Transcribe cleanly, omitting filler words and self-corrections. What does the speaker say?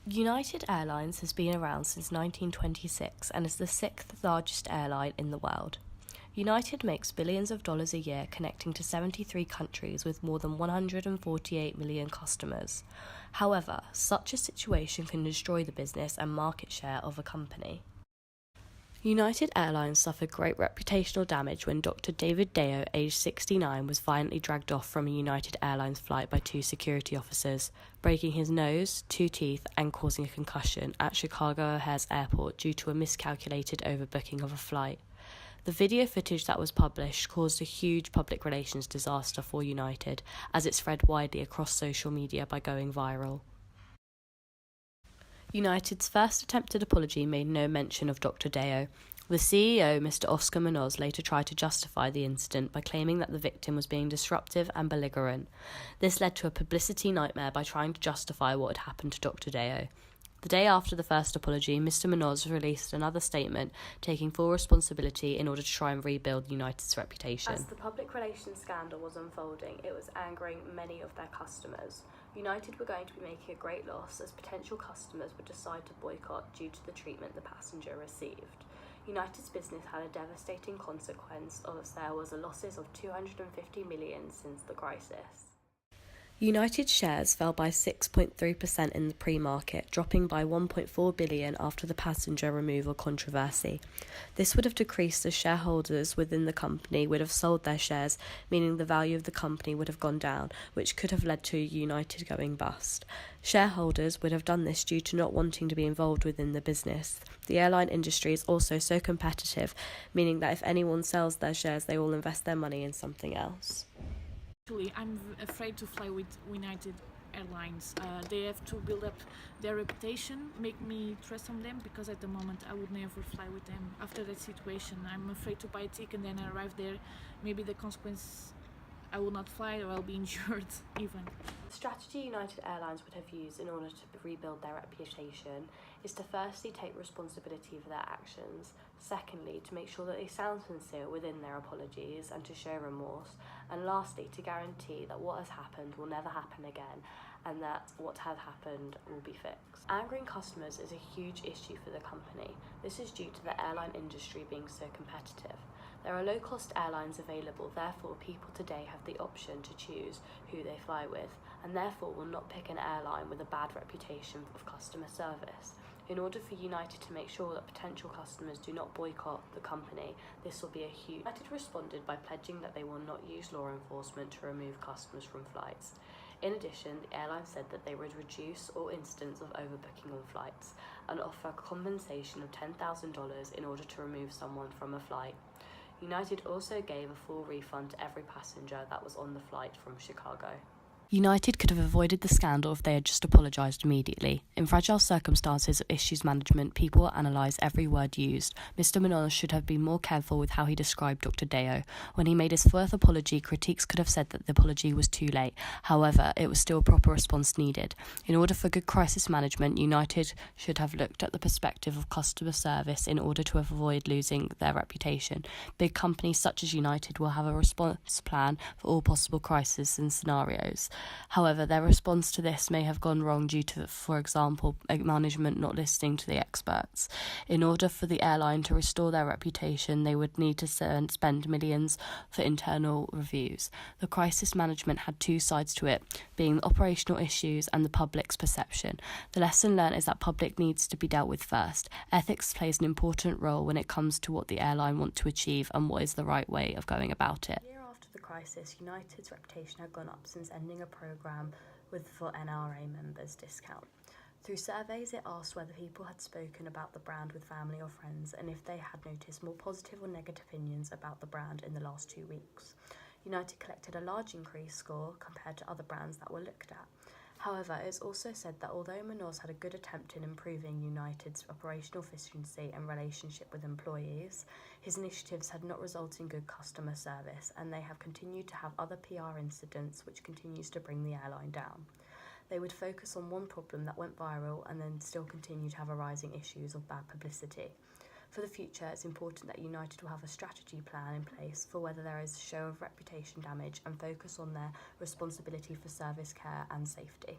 United Airlines has been around since 1926 and is the sixth largest airline in the world. United makes billions of dollars a year, connecting to 73 countries with more than 148 million customers. However, such a situation can destroy the business and market share of a company. United Airlines suffered great reputational damage when Dr. David Deo, aged 69, was violently dragged off from a United Airlines flight by two security officers, breaking his nose, two teeth, and causing a concussion at Chicago O'Hare's airport due to a miscalculated overbooking of a flight. The video footage that was published caused a huge public relations disaster for United, as it spread widely across social media by going viral. United's first attempted apology made no mention of Dr. Deo. The CEO, Mr. Oscar Munoz, later tried to justify the incident by claiming that the victim was being disruptive and belligerent. This led to a publicity nightmare by trying to justify what had happened to Dr. Deo. The day after the first apology, Mr. Munoz released another statement, taking full responsibility in order to try and rebuild United's reputation. As the public relations scandal was unfolding, it was angering many of their customers. United were going to be making a great loss as potential customers would decide to boycott due to the treatment the passenger received. United's business had a devastating consequence as there was a losses of $250 million since the crisis. United shares fell by 6.3% in the pre-market, dropping by $1.4 billion after the passenger removal controversy. This would have decreased as shareholders within the company would have sold their shares, meaning the value of the company would have gone down, which could have led to United going bust. Shareholders would have done this due to not wanting to be involved within the business. The airline industry is also so competitive, meaning that if anyone sells their shares, they will invest their money in something else. Actually, I'm afraid to fly with United Airlines. They have to build up their reputation, make me trust on them, because at the moment I would never fly with them. After that situation, I'm afraid to buy a ticket and then I arrive there. Maybe the consequence, I will not fly or I'll be injured even. The strategy United Airlines would have used in order to rebuild their reputation is to firstly take responsibility for their actions, secondly to make sure that they sound sincere within their apologies and to show remorse, and lastly to guarantee that what has happened will never happen again and that what has happened will be fixed. Angering customers is a huge issue for the company. This is due to the airline industry being so competitive. There are low-cost airlines available, therefore people today have the option to choose who they fly with, and therefore will not pick an airline with a bad reputation of customer service. In order for United to make sure that potential customers do not boycott the company, this will be a huge... United responded by pledging that they will not use law enforcement to remove customers from flights. In addition, the airline said that they would reduce all incidents of overbooking on flights and offer a compensation of $10,000 in order to remove someone from a flight. United also gave a full refund to every passenger that was on the flight from Chicago. United could have avoided the scandal if they had just apologised immediately. In fragile circumstances of issues management, people will analyse every word used. Mr. Munoz should have been more careful with how he described Dr. Deo. When he made his fourth apology, critics could have said that the apology was too late. However, it was still a proper response needed. In order for good crisis management, United should have looked at the perspective of customer service in order to avoid losing their reputation. Big companies such as United will have a response plan for all possible crises and scenarios. However, their response to this may have gone wrong due to, for example, management not listening to the experts. In order for the airline to restore their reputation, they would need to spend millions for internal reviews. The crisis management had two sides to it, being the operational issues and the public's perception. The lesson learned is that public needs to be dealt with first. Ethics plays an important role when it comes to what the airline want to achieve and what is the right way of going about it. After the crisis, United's reputation had gone up since ending a programme for NRA members discount. Through surveys, it asked whether people had spoken about the brand with family or friends and if they had noticed more positive or negative opinions about the brand in the last 2 weeks. United collected a large increase score compared to other brands that were looked at. However, it's also said that although Munoz had a good attempt in improving United's operational efficiency and relationship with employees, his initiatives had not resulted in good customer service, and they have continued to have other PR incidents which continues to bring the airline down. They would focus on one problem that went viral and then still continue to have arising issues of bad publicity. For the future, it's important that United will have a strategy plan in place for whether there is a show of reputation damage and focus on their responsibility for service, care and safety.